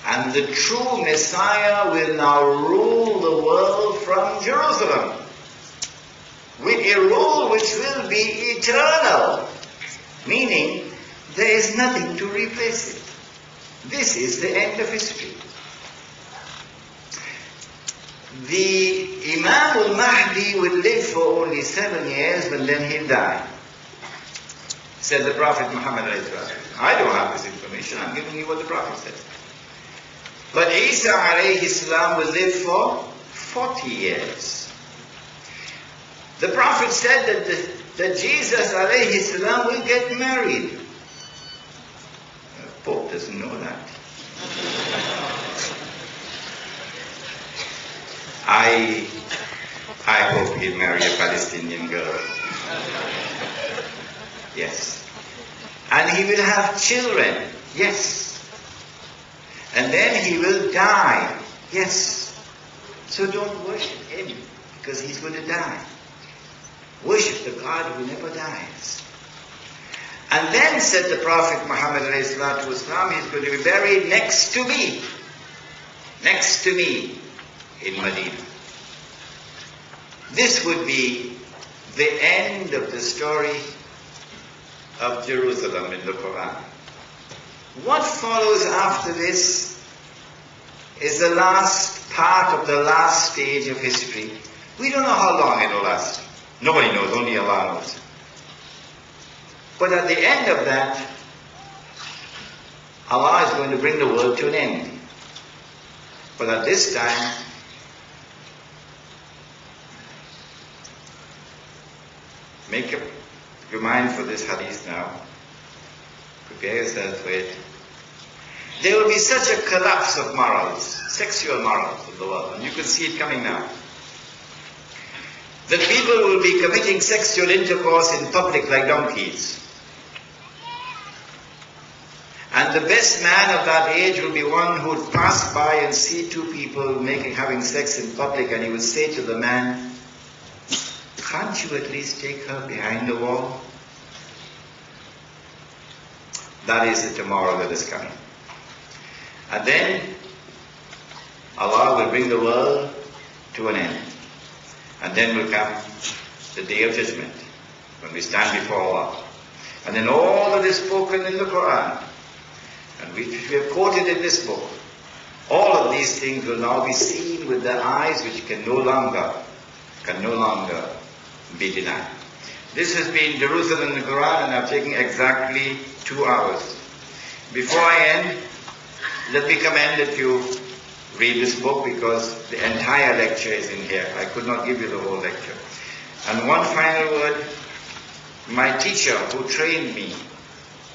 And the true Messiah will now rule the world from Jerusalem, with a rule which will be eternal, meaning there is nothing to replace it. This is the end of history. The Imam al-Mahdi will live for only 7 years, but then he'll die, said the Prophet Muhammad. I don't have this information, I'm giving you what the Prophet says. But Isa alayhi salam will live for 40 years. The Prophet said that Jesus alayhi salam will get married. The Pope doesn't know that. I hope he'll marry a Palestinian girl. Yes. And he will have children. Yes. And then he will die. Yes. So don't worship him, because he's going to die. Worship the God who never dies. And then said the Prophet Muhammad ﷺ, he's going to be buried next to me. Next to me in Medina. This would be the end of the story of Jerusalem in the Quran. What follows after this is the last part of the last stage of history. We don't know how long it will last. Nobody knows, only Allah knows. But at the end of that, Allah is going to bring the world to an end. But at this time, make up your mind for this hadith now. Prepare yourself for it. There will be such a collapse of morals, sexual morals in the world, and you can see it coming now. That people will be committing sexual intercourse in public like donkeys. And the best man of that age will be one who would pass by and see two people having sex in public, and he would say to the man, "Can't you at least take her behind the wall?" That is the tomorrow that is coming. And then Allah will bring the world to an end. And then will come the day of judgment, when we stand before Allah. And then all that is spoken in the Quran, and which we have quoted in this book, all of these things will now be seen with the eyes which can no longer be denied. This has been Jerusalem in the Quran, and I've taken exactly 2 hours. Before I end, let me commend that you read this book, because the entire lecture is in here. I could not give you the whole lecture. And one final word, my teacher who trained me,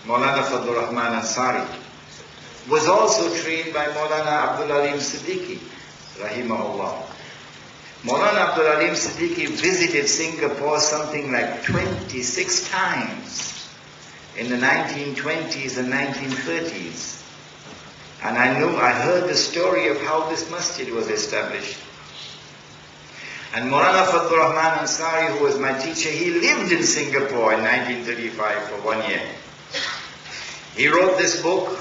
Maulana Fadlur Rahman Ansari, was also trained by Maulana Abdul Alim Siddiqui, rahimahullah. Maulana Abdul Alim Siddiqui visited Singapore something like 26 times in the 1920s and 1930s. And I heard the story of how this masjid was established. And Maulana Fadlur Rahman Ansari, who was my teacher, he lived in Singapore in 1935 for 1 year. He wrote this book,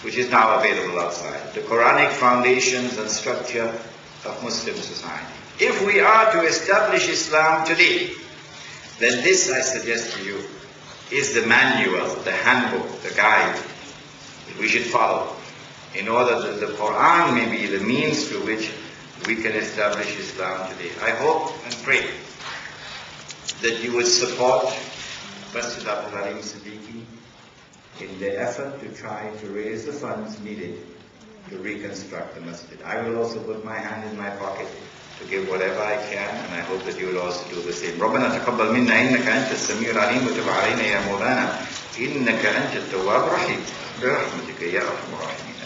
which is now available outside, The Quranic Foundations and Structure of Muslim Society. If we are to establish Islam today, then this, I suggest to you, is the manual, the handbook, the guide that we should follow, in order that the Quran may be the means through which we can establish Islam today. I hope and pray that you would support Masjid Abdul Alim Siddiqui in the effort to try to raise the funds needed to reconstruct the masjid. I will also put my hand in my pocket to give whatever I can, and I hope that you will also do the same. ربنا تقبل منا إنك أنت السميع العليم وتب علينا يا مولانا إنك أنت التواب الرحيم برحمتك يا أرحم الراحمين.